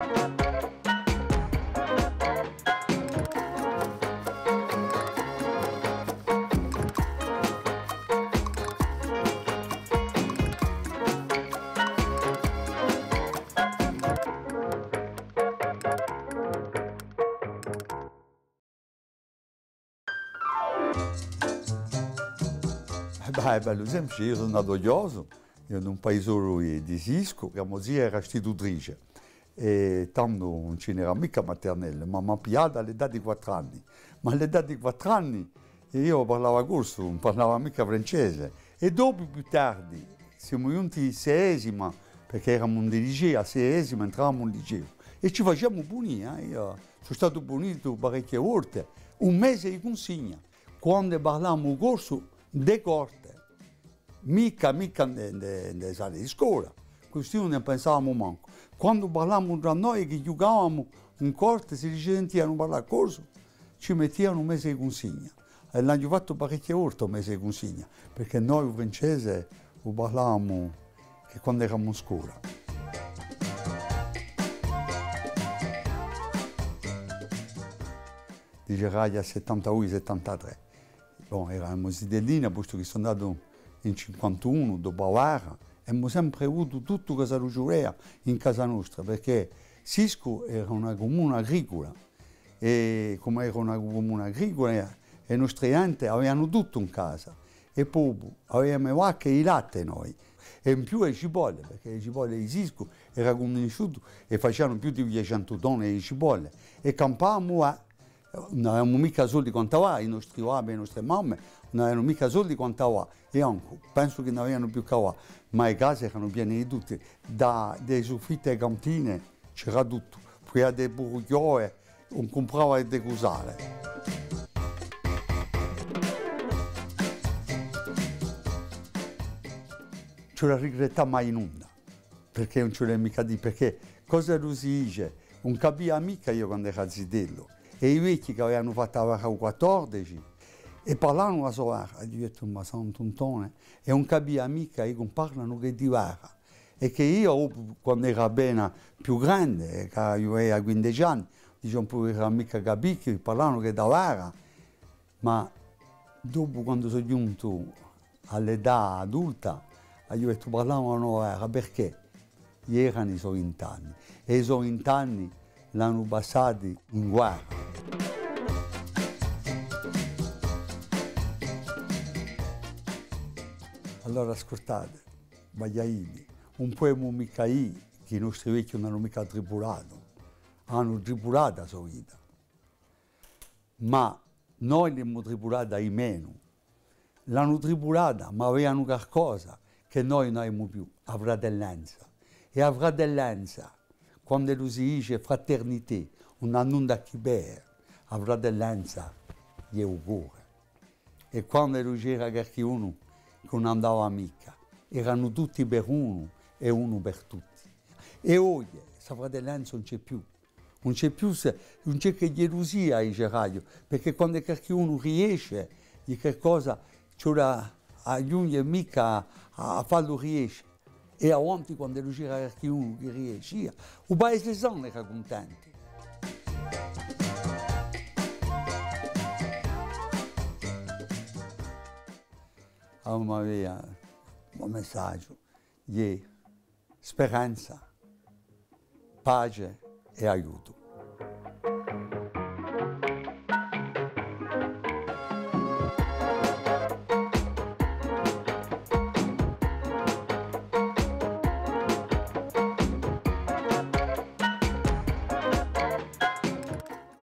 Beh, bello esempio, io sono nato a Ioso, io in un paese di Sisco, che mia zia era istitutrice, e tanto non ce n'era mica maternelle, ma mi ha pigliato all'età di 4 anni. Ma all'età di 4 anni io parlavo corso, non parlavo mica francese. E dopo, più tardi, siamo giunti in seesima, perché eravamo un liceo, a seesima entravamo in liceo. E ci facciamo punire, io sono stato punito parecchie volte, un mese di consigna. Quando parlavamo corso, de corte, mica nelle sale di scuola, questi non ne pensavamo manco. Quando parlavamo tra noi che giocavamo in corte, se ci sentivano parlare corso, ci mettevano un mese di consigna. E l'hanno fatto parecchie volte un mese di consigna, perché noi il francese lo parlavamo che quando eravamo in scuola. Dice Raglia 72-73. Bon, eravamo zitellini, posto che sono andato in 51, dopo la guerra, e abbiamo sempre avuto tutto che si riceveva in casa nostra, perché Sisco era una comune agricola, e come era una comune agricola, i nostri enti avevano tutto in casa, e poi avevamo vacche e latte noi, e in più le cipolle, perché le cipolle di Sisco erano conosciute e facevano più di 200 tonnine di cipolle, e campavamo a. Non avevamo mica soldi quanto va, i nostri papà e le nostre mamme non avevano mica soldi quanto va, e anche, penso che non avevano più che va, ma le case erano piene di tutte, dai soffitti alle cantine c'era tutto, poi dei burghioi, non comprava le cosare. Ce la regretta mai in onda, perché non ce l'ho mica di, perché cosa lo si dice? Non capiva mica io quando ero zitello. E i vecchi che avevano fatto la vacca 14 e parlavano la sua vacca, io ho detto ma sono un tontone, e non capiva mica che parlano che di vacca. E che io, quando ero bene più grande, che io avevo 15 anni, non potevo mica capire che parlavano che da vacca. Ma dopo, quando sono giunto all'età adulta, io ho detto parlavano la vacca, perché? Erano i suoi 20 anni, e i suoi 20 anni l'hanno passati in guerra. Allora ascoltate, Bagliaini, un poema mica io, che i nostri vecchi non hanno mica tribulato, hanno tribulato la sua vita. Ma noi l'abbiamo tribulata di meno. L'hanno tribulata, ma avevano qualcosa che noi non abbiamo più, la fratellanza. E la fratellanza, quando lo si dice fraternità, non hanno da chi bere, la fratellanza è il cuore. E quando lo c'era qualcuno che non andava mica, erano tutti per uno e uno per tutti. E oggi questa fratellanza non c'è più. Non c'è più, non c'è che gelosia ai Radio, perché quando qualcuno riesce di qualcosa, c'è da aggiungere mica a farlo riesce. E avanti quando c'era qualcuno che riesce, il paese sono era contento. Aveva un messaggio di speranza, pace e aiuto.